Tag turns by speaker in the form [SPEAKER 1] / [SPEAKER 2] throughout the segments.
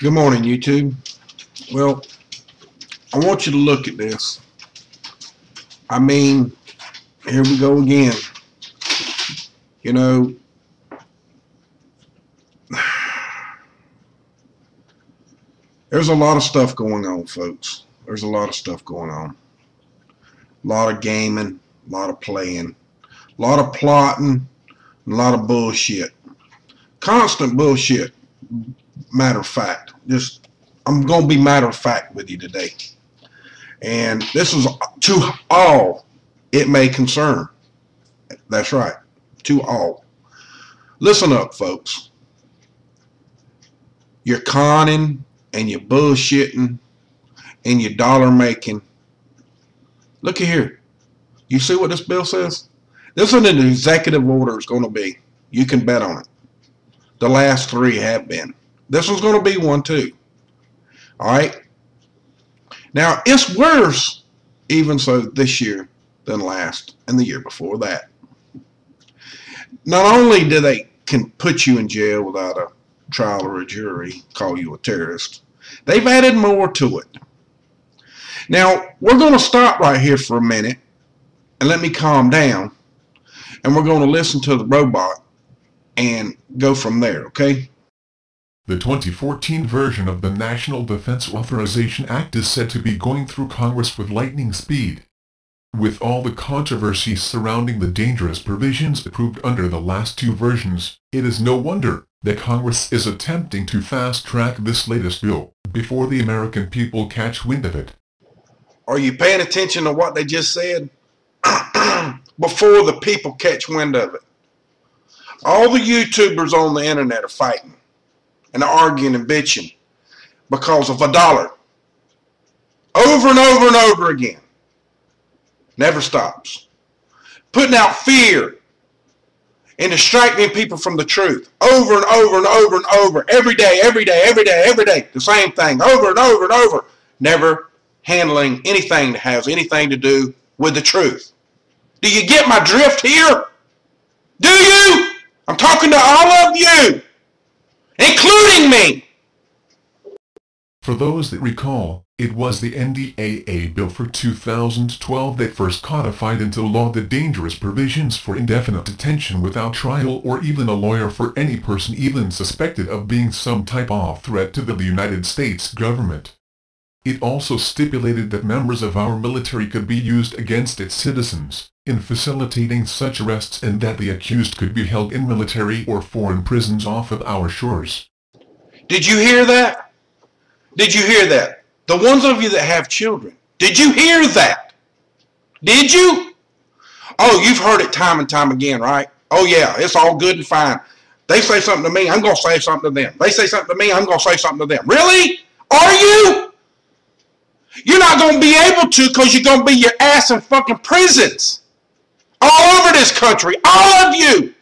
[SPEAKER 1] Good morning, YouTube. Well, I want you to look at this. I mean, here we go again. You know, there's a lot of stuff going on, folks. There's a lot of stuff going on. A lot of gaming, a lot of playing, a lot of plotting, a lot of bullshit. Constant bullshit. Matter of fact. I'm going to be matter of fact with you today. And this is to all it may concern. That's right. To all. Listen up, folks. You're conning and you're bullshitting and you're dollar making. Look at here. You see what this bill says? This is what an executive order is going to be. You can bet on it. The last three have been. This one's going to be one too. All right. Now, it's worse even so this year than last and the year before that. Not only do they can put you in jail without a trial or a jury, call you a terrorist, they've added more to it. Now, we're going to stop right here for a minute and let me calm down, and we're going to listen to the robot and go from there, okay?
[SPEAKER 2] The 2014 version of the National Defense Authorization Act is said to be going through Congress with lightning speed. With all the controversy surrounding the dangerous provisions approved under the last two versions, it is no wonder that Congress is attempting to fast-track this latest bill before the American people catch wind of it.
[SPEAKER 1] Are you paying attention to what they just said? Before the people catch wind of it. All the YouTubers on the internet are fighting and arguing and bitching because of $1. Over and over and over again. Never stops. Putting out fear and distracting people from the truth. Over and over and over and over. Every day, every day, every day, every day. The same thing. Over and over and over. Never handling anything that has anything to do with the truth. Do you get my drift here? Do you? I'm talking to all of you, including me.
[SPEAKER 2] For those that recall, it was the NDAA bill for 2012 that first codified into law the dangerous provisions for indefinite detention without trial or even a lawyer for any person even suspected of being some type of threat to the United States government. It also stipulated that members of our military could be used against its citizens in facilitating such arrests and that the accused could be held in military or foreign prisons off of our shores.
[SPEAKER 1] Did you hear that? Did you hear that? The ones of you that have children, did you hear that? Did you? Oh, you've heard it time and time again, right? Oh yeah, it's all good and fine. They say something to me, I'm going to say something to them. They say something to me, I'm going to say something to them. Really? Are you? You're not going to be able to because you're going to be your ass in fucking prisons. All over this country. All of you.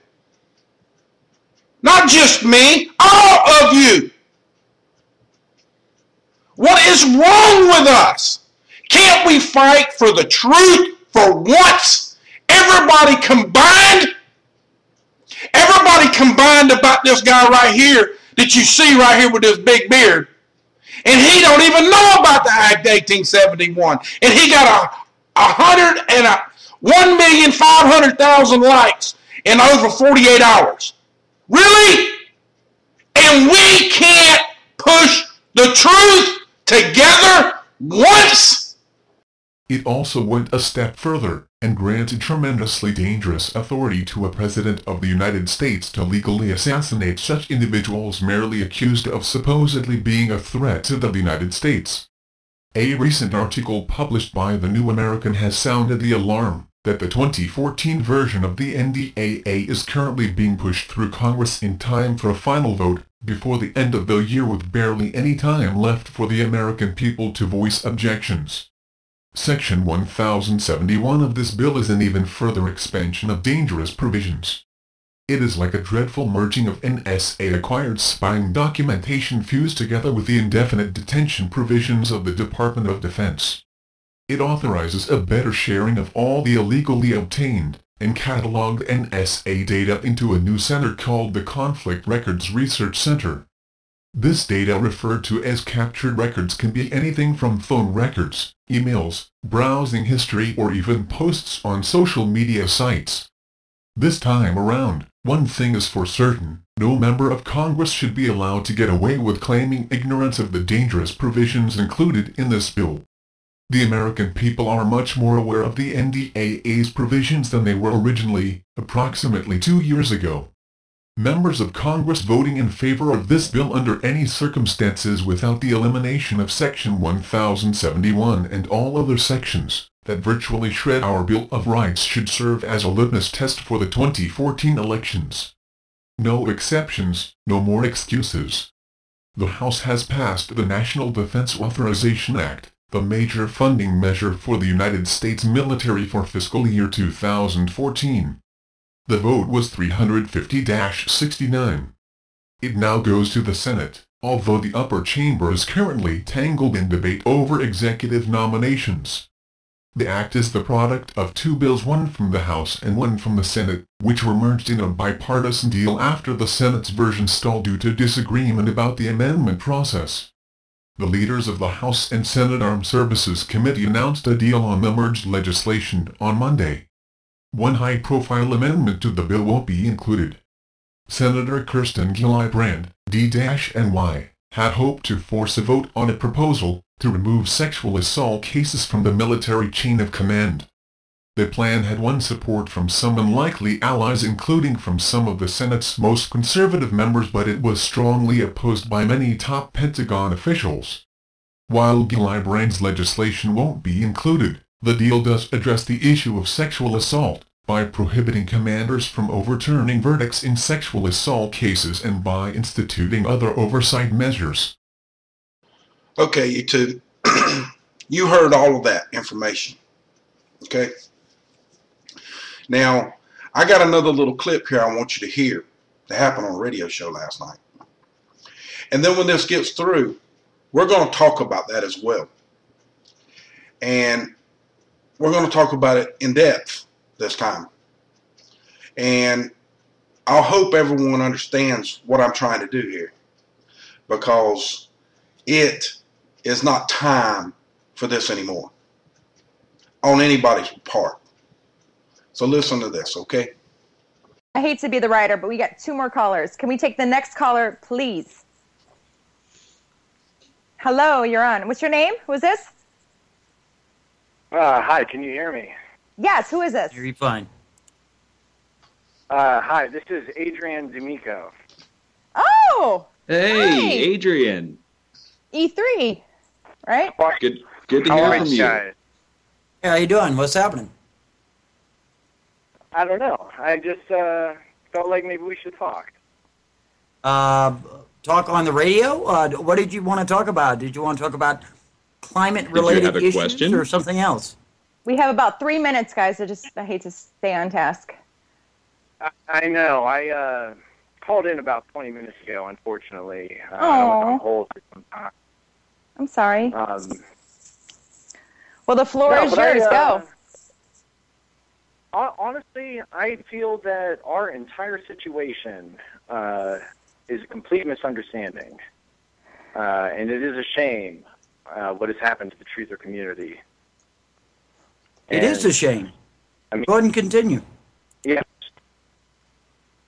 [SPEAKER 1] Not just me. All of you. What is wrong with us? Can't we fight for the truth for once? Everybody combined? Everybody combined about this guy right here that you see right here with this big beard. And he don't even know about the Act 1871. And he got 1,500,000 likes in over 48 hours. Really? And we can't push the truth together once?
[SPEAKER 2] It also went a step further and granted tremendously dangerous authority to a president of the United States to legally assassinate such individuals merely accused of supposedly being a threat to the United States. A recent article published by The New American has sounded the alarm that the 2014 version of the NDAA is currently being pushed through Congress in time for a final vote before the end of the year with barely any time left for the American people to voice objections. Section 1071 of this bill is an even further expansion of dangerous provisions. It is like a dreadful merging of NSA-acquired spying documentation fused together with the indefinite detention provisions of the Department of Defense. It authorizes a better sharing of all the illegally obtained and cataloged NSA data into a new center called the Conflict Records Research Center. This data, referred to as captured records, can be anything from phone records, emails, browsing history, or even posts on social media sites. This time around, one thing is for certain: no member of Congress should be allowed to get away with claiming ignorance of the dangerous provisions included in this bill. The American people are much more aware of the NDAA's provisions than they were originally, approximately 2 years ago. Members of Congress voting in favor of this bill under any circumstances without the elimination of Section 1071 and all other sections that virtually shred our Bill of Rights should serve as a litmus test for the 2014 elections. No exceptions, no more excuses. The House has passed the National Defense Authorization Act, the major funding measure for the United States military for fiscal year 2014. The vote was 350-69. It now goes to the Senate, although the upper chamber is currently tangled in debate over executive nominations. The act is the product of two bills, one from the House and one from the Senate, which were merged in a bipartisan deal after the Senate's version stalled due to disagreement about the amendment process. The leaders of the House and Senate Armed Services Committee announced a deal on the merged legislation on Monday. One high-profile amendment to the bill won't be included. Senator Kirsten Gillibrand, D-NY, had hoped to force a vote on a proposal to remove sexual assault cases from the military chain of command. The plan had won support from some unlikely allies, including from some of the Senate's most conservative members, but it was strongly opposed by many top Pentagon officials. While Gillibrand's legislation won't be included, the deal does address the issue of sexual assault by prohibiting commanders from overturning verdicts in sexual assault cases and by instituting other oversight measures.
[SPEAKER 1] Okay, you two, you heard all of that information. Okay? Now, I got another little clip here I want you to hear that happened on a radio show last night. And then when this gets through, we're going to talk about that as well. And we're going to talk about it in depth this time. And I hope everyone understands what I'm trying to do here, because it is not time for this anymore on anybody's part. So listen to this, okay?
[SPEAKER 3] I hate to be the writer, but we got 2 more callers. Can we take the next caller, please? Hello, you're on. What's your name? Who is this?
[SPEAKER 4] Hi, can you hear me?
[SPEAKER 3] Yes, who is this?
[SPEAKER 5] Hear you fine.
[SPEAKER 4] Hi, this is Adrian D'Amico.
[SPEAKER 3] Oh!
[SPEAKER 5] Hey,
[SPEAKER 3] hi.
[SPEAKER 5] Adrian.
[SPEAKER 3] E3, right?
[SPEAKER 5] Good to
[SPEAKER 4] How
[SPEAKER 5] hear
[SPEAKER 4] are
[SPEAKER 5] from
[SPEAKER 4] you
[SPEAKER 5] you.
[SPEAKER 4] guys?
[SPEAKER 6] Hey, how you doing? What's happening?
[SPEAKER 4] I don't know. I just felt like maybe we should talk.
[SPEAKER 6] Talk on the radio? What did you want to talk about? Did you want to talk about climate-related
[SPEAKER 5] have a
[SPEAKER 6] issues
[SPEAKER 5] question?
[SPEAKER 6] or something else?
[SPEAKER 3] We have about 3 minutes, guys. I hate to stay on task.
[SPEAKER 4] I know. I called in about 20 minutes ago, unfortunately. I was
[SPEAKER 3] Aw.
[SPEAKER 4] on hold for some time.
[SPEAKER 3] I'm sorry.
[SPEAKER 4] Um,
[SPEAKER 3] Well, the floor
[SPEAKER 4] no,
[SPEAKER 3] is
[SPEAKER 4] but
[SPEAKER 3] yours. Go.
[SPEAKER 4] Honestly, I feel that our entire situation is a complete misunderstanding. And it is a shame what has happened to the truther community.
[SPEAKER 6] It is a shame.
[SPEAKER 4] I mean,
[SPEAKER 6] Go ahead and continue.
[SPEAKER 4] yes.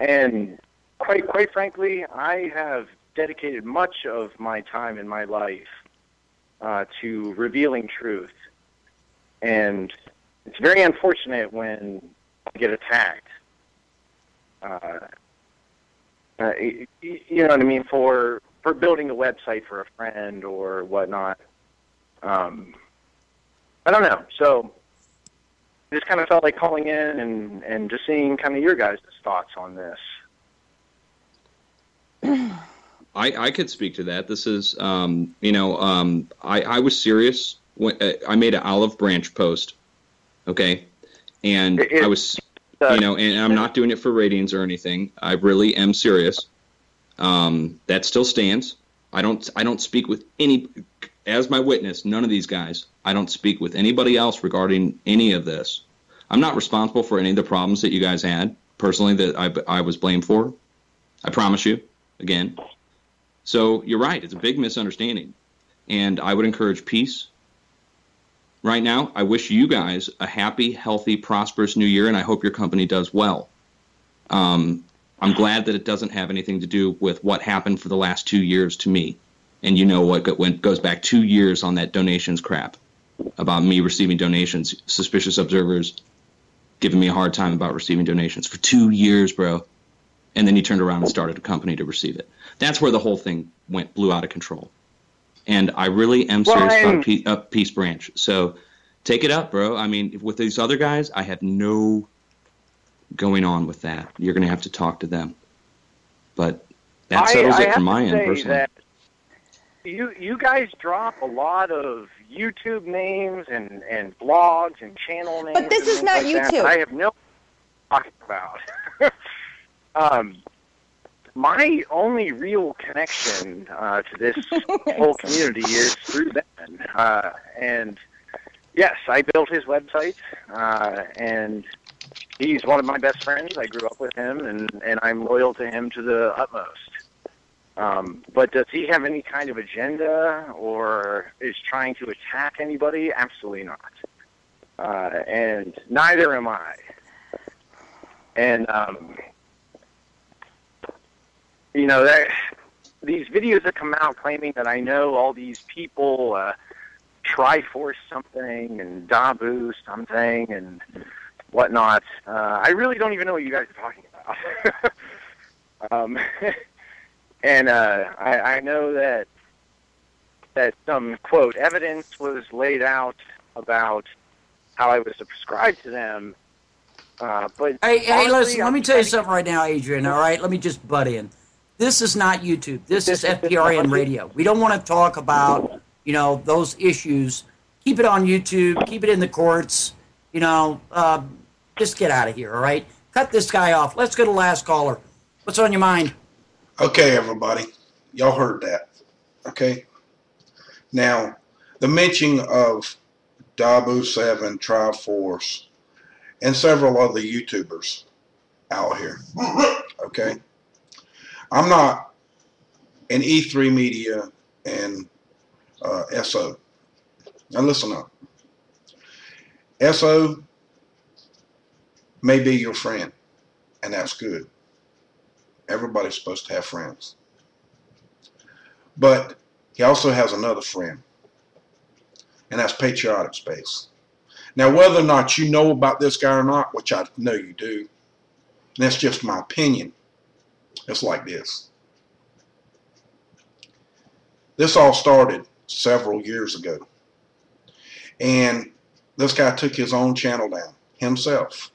[SPEAKER 4] And quite frankly, I have dedicated much of my time in my life to revealing truth. And it's very unfortunate when I get attacked. You know what I mean? For building a website for a friend or whatnot. I don't know. So I just kind of felt like calling in and just seeing kind of your guys' thoughts on this.
[SPEAKER 5] I could speak to that. This is, I was serious when I made an olive branch post, okay? And I was, and I'm not doing it for ratings or anything. I really am serious. That still stands. I don't speak with any, as my witness, none of these guys. I don't speak with anybody else regarding any of this. I'm not responsible for any of the problems that you guys had, personally, that I was blamed for. I promise you, again. So you're right. It's a big misunderstanding. And I would encourage peace. Right now, I wish you guys a happy, healthy, prosperous new year, and I hope your company does well. I'm glad that it doesn't have anything to do with what happened for the last 2 years to me. And you know what goes back 2 years on that donations crap about me receiving donations, suspicious observers giving me a hard time about receiving donations for 2 years, bro. And then you turned around and started a company to receive it. That's where the whole thing blew out of control. And I really am serious about Peace Branch. So take it up, bro. I mean, with these other guys, I have no going on with that. You're going to have to talk to them. But that settles it from my end, personally.
[SPEAKER 4] That you guys drop a lot of YouTube names and blogs and channel names.
[SPEAKER 3] But this is not YouTube.
[SPEAKER 4] I have no talking about. My only real connection to this whole community is through Ben. And yes, I built his website, and he's one of my best friends. I grew up with him, and I'm loyal to him to the utmost. But does he have any kind of agenda or is trying to attack anybody? Absolutely not. And neither am I. And, you know, these videos that come out claiming that I know all these people, Triforce something and Dabu something and whatnot, I really don't even know what you guys are talking about. And I know that some, quote, evidence was laid out about how I was subscribed to them. But
[SPEAKER 6] hey,
[SPEAKER 4] honestly,
[SPEAKER 6] listen, let me tell you something right now, Adrian, all right? Let me just butt in. This is not YouTube. This is FPRN Radio. We don't want to talk about, you know, those issues. Keep it on YouTube. Keep it in the courts. You know, just get out of here, all right? Cut this guy off. Let's go to the last caller. What's on your mind?
[SPEAKER 1] Okay, everybody. Y'all heard that. Okay? Now, the mention of Dabu 7, Triforce, and several other YouTubers out here. Okay? I'm not an E3 Media and SO. Now listen up. SO may be your friend, and that's good. Everybody's supposed to have friends. But he also has another friend, and that's Patriotic Space. Now, whether or not you know about this guy or not, which I know you do, and that's just my opinion, it's like this. This all started several years ago. And this guy took his own channel down himself.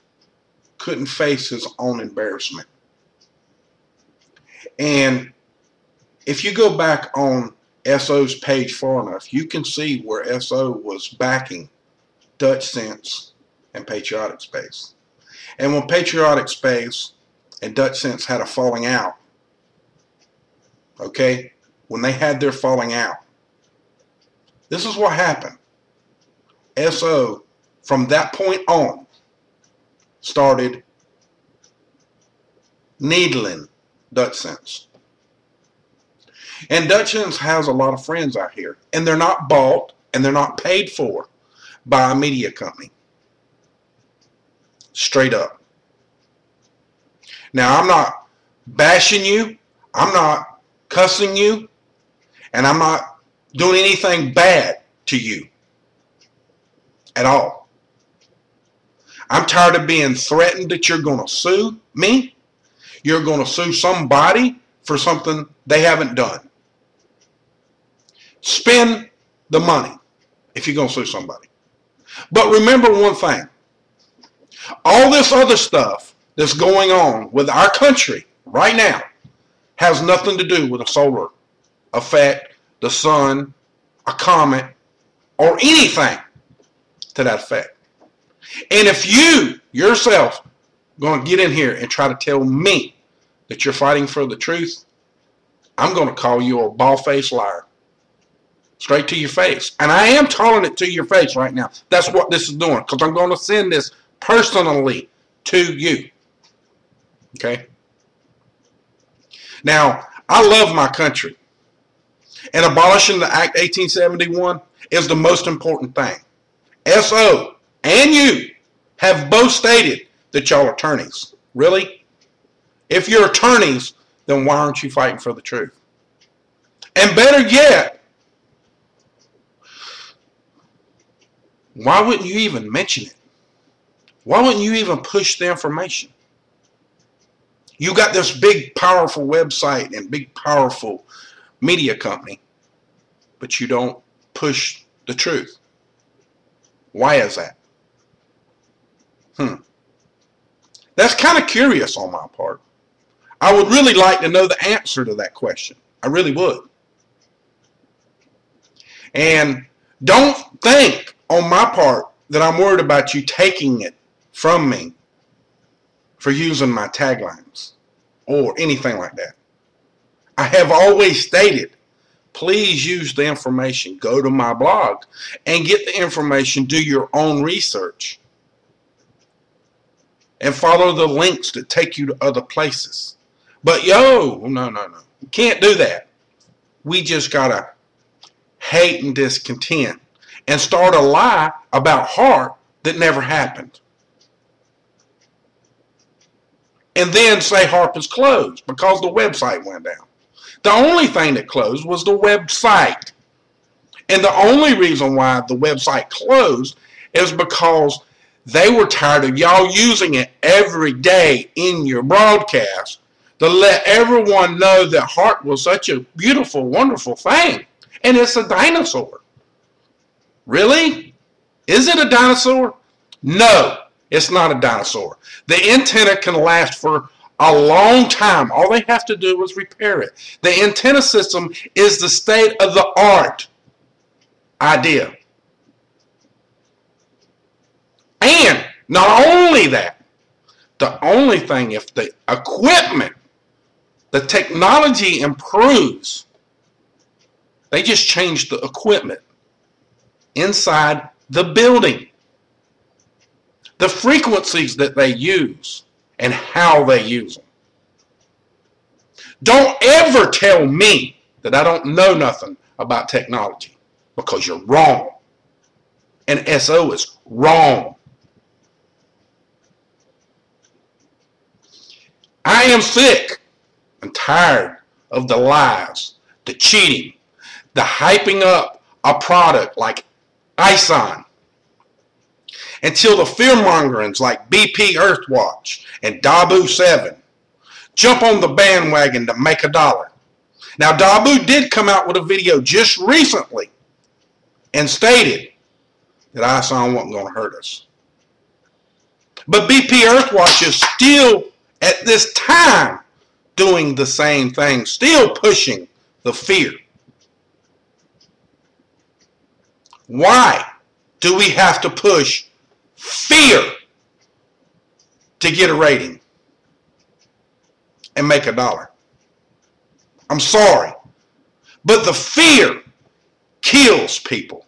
[SPEAKER 1] Couldn't face his own embarrassment. And if you go back on SO's page far enough, you can see where SO was backing Dutch Sense and Patriotic Space. And when Patriotic Space and Dutch Sense had a falling out, okay, when they had their falling out, this is what happened. SO, from that point on, started needling Dutch Sense. And Dutch Sense has a lot of friends out here, and they're not bought and they're not paid for by a media company. Straight up. Now, I'm not bashing you, I'm not cussing you, and I'm not doing anything bad to you at all. I'm tired of being threatened that you're going to sue me. You're going to sue somebody for something they haven't done. Spend the money if you're going to sue somebody. But remember one thing. All this other stuff that's going on with our country right now has nothing to do with a solar effect, the sun, a comet, or anything to that effect. And if you yourself going to get in here and try to tell me that you're fighting for the truth, I'm going to call you a bald-faced liar. Straight to your face. And I am calling it to your face right now. That's what this is doing, because I'm going to send this personally to you. Okay? Now, I love my country. and abolishing the Act 1871 is the most important thing. SO and you have both stated that y'all are attorneys. Really? If you're attorneys, then why aren't you fighting for the truth? And better yet, why wouldn't you even mention it? Why wouldn't you even push the information? You got this big, powerful website and big, powerful media company, but you don't push the truth. Why is that? That's kind of curious on my part. I would really like to know the answer to that question. I really would. And don't think on my part that I'm worried about you taking it from me for using my taglines or anything like that. I have always stated, please use the information. Go to my blog and get the information. Do your own research. And follow the links that take you to other places. But no. You can't do that. We just got to hate and discontent and start a lie about Hart that never happened. And then say Harp is closed because the website went down. The only thing that closed was the website. And the only reason why the website closed is because they were tired of y'all using it every day in your broadcast to let everyone know that Hart was such a beautiful, wonderful thing. And it's a dinosaur. Really? Is it a dinosaur? No, it's not a dinosaur. The antenna can last for a long time. All they have to do is repair it. The antenna system is the state-of-the-art idea. And not only that, the only thing, if the equipment, the technology improves, they just change the equipment inside the building. The frequencies that they use and how they use them. Don't ever tell me that I don't know nothing about technology, because you're wrong. And SO is wrong. I am sick and tired of the lies, the cheating, the hyping up a product like ISON, until the fear-mongerings like BP Earthwatch and Dabu 7 jump on the bandwagon to make $1. Now, Dabu did come out with a video just recently and stated that ISON wasn't going to hurt us. But BP Earthwatch is still, at this time, doing the same thing, still pushing the fear. Why do we have to push fear to get a rating and make $1? I'm sorry, but the fear kills people.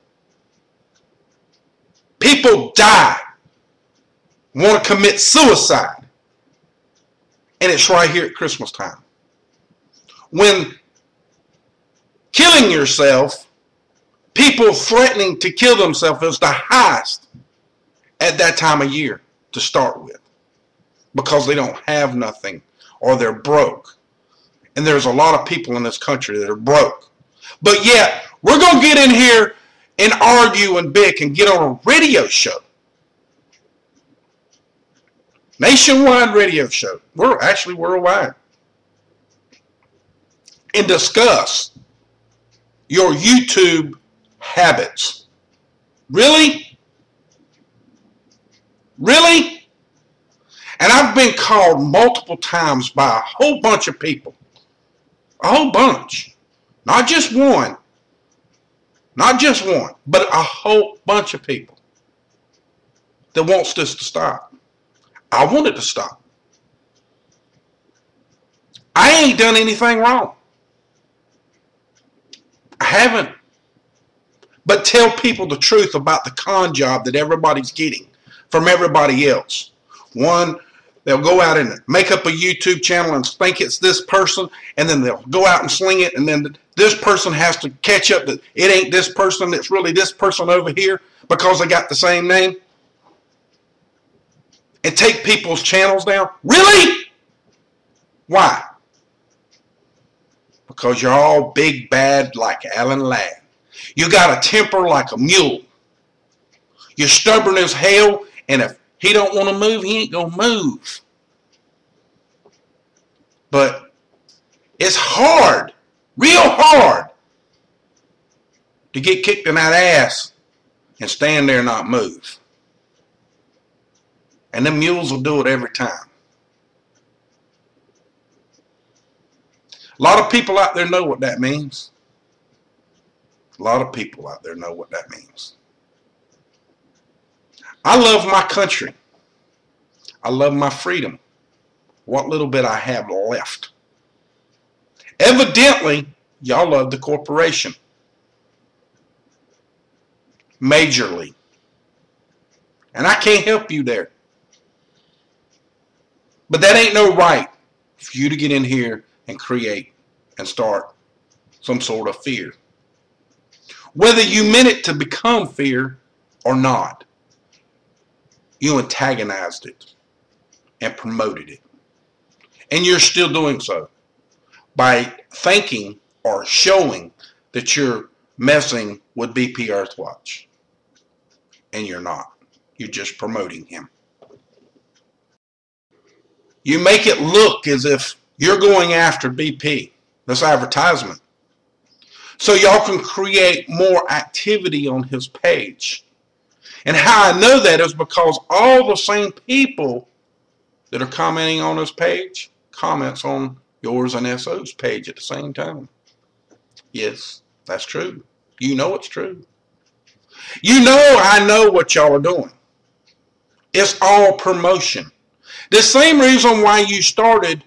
[SPEAKER 1] People die, want to commit suicide, and it's right here at Christmas time. When killing yourself, people threatening to kill themselves is the highest at that time of year to start with, because they don't have nothing or they're broke. And there's a lot of people in this country that are broke. But yet, we're going to get in here and argue and bick and get on a radio show. Nationwide radio show. We're actually worldwide. And discuss your YouTube habits. Really? Really? And I've been called multiple times by a whole bunch of people. A whole bunch. Not just one. Not just one. But a whole bunch of people that wants this to stop. I want it to stop. I ain't done anything wrong. I haven't. But tell people the truth about the con job that everybody's getting from everybody else. One, they'll go out and make up a YouTube channel and think it's this person, and then they'll go out and sling it, and then this person has to catch up that it ain't this person, it's really this person over here because they got the same name? And take people's channels down? Really? Why? Because you're all big bad like Alan Ladd. You got a temper like a mule. You're stubborn as hell, and if he don't want to move, he ain't going to move. But it's hard, real hard, to get kicked in that ass and stand there and not move. And them mules will do it every time. A lot of people out there know what that means. A lot of people out there know what that means. I love my country. I love my freedom. What little bit I have left. Evidently, y'all love the corporation. Majorly. And I can't help you there. But that ain't no right for you to get in here and create and start some sort of fear. Whether you meant it to become fear or not, you antagonized it and promoted it. And you're still doing so by thinking or showing that you're messing with BP Earthwatch. And you're not. You're just promoting him. You make it look as if you're going after BP, this advertisement, so y'all can create more activity on his page. And how I know that is because all the same people that are commenting on his page comments on yours and SO's page at the same time. Yes, that's true. You know it's true. You know I know what y'all are doing. It's all promotion. The same reason why you started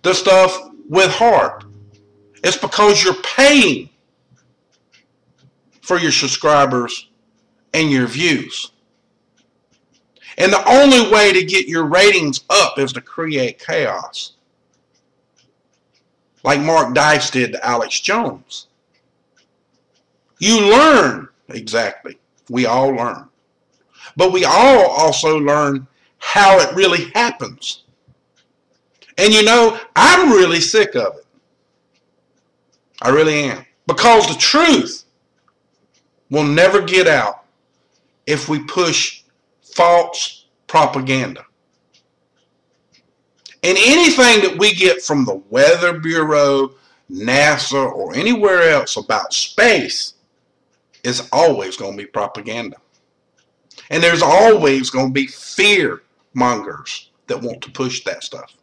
[SPEAKER 1] the stuff with Heart. It's because you're paying for your subscribers and your views. And the only way to get your ratings up is to create chaos. Like Mark Dice did to Alex Jones. You learn, exactly. We all learn. But we all also learn how it really happens. And you know, I'm really sick of it. I really am. Because the truth will never get out if we push false propaganda. And anything that we get from the Weather Bureau, NASA, or anywhere else about space is always going to be propaganda. And there's always going to be fear mongers that want to push that stuff.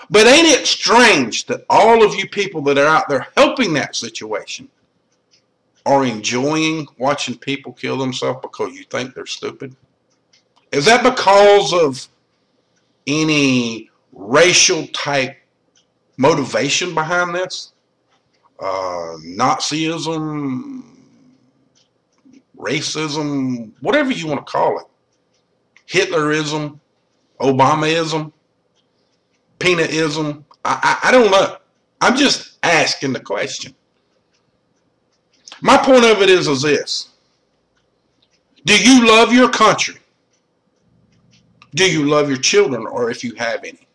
[SPEAKER 1] But ain't it strange that all of you people that are out there helping that situation are enjoying watching people kill themselves because you think they're stupid? Is that because of any racial type motivation behind this? Nazism, racism, whatever you want to call it. Hitlerism, Obamaism, peanutism. I don't know. I'm just asking the question. My point of it is this. Do you love your country? Do you love your children, or if you have any?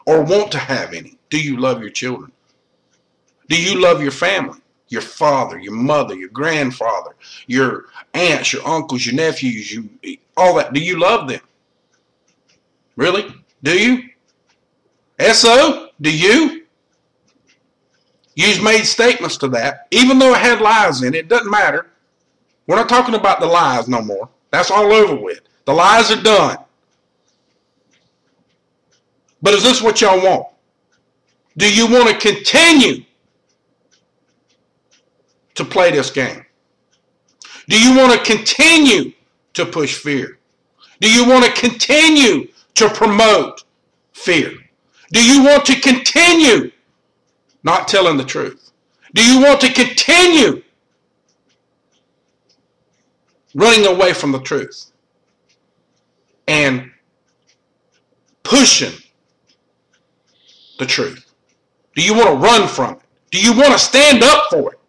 [SPEAKER 1] Or want to have any? Do you love your children? Do you love your family? Your father, your mother, your grandfather, your aunts, your uncles, your nephews, all that. Do you love them? Really? Do you? SO, do you? You've made statements to that, even though it had lies in it. It doesn't matter. We're not talking about the lies no more. That's all over with. The lies are done. But is this what y'all want? Do you want to continue to play this game? Do you want to continue to push fear? Do you want to continue to promote fear? Do you want to continue not telling the truth? Do you want to continue running away from the truth and pushing the truth? Do you want to run from it? Do you want to stand up for it?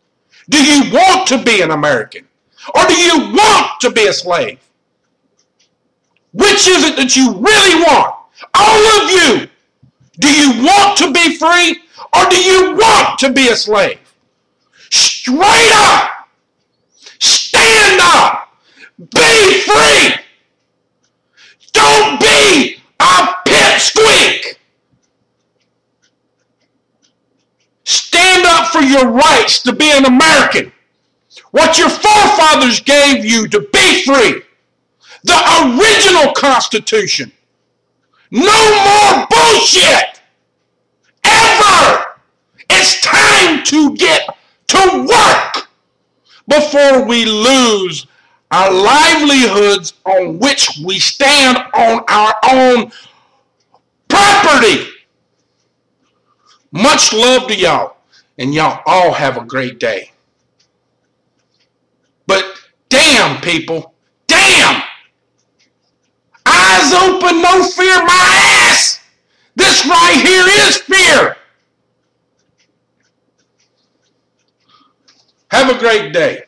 [SPEAKER 1] Do you want to be an American? Or do you want to be a slave? Which is it that you really want? All of you. Do you want to be free? Or do you want to be a slave? Straight up. Stand up. Be free. Don't be a pipsqueak. Stand up for your rights to be an American. What your forefathers gave you to be free. The original Constitution. No more bullshit. Ever. It's time to get to work before we lose our livelihoods on which we stand on our own property. Much love to y'all, and y'all all have a great day. But damn, people, damn! Eyes open, no fear, my ass! This right here is fear! Have a great day.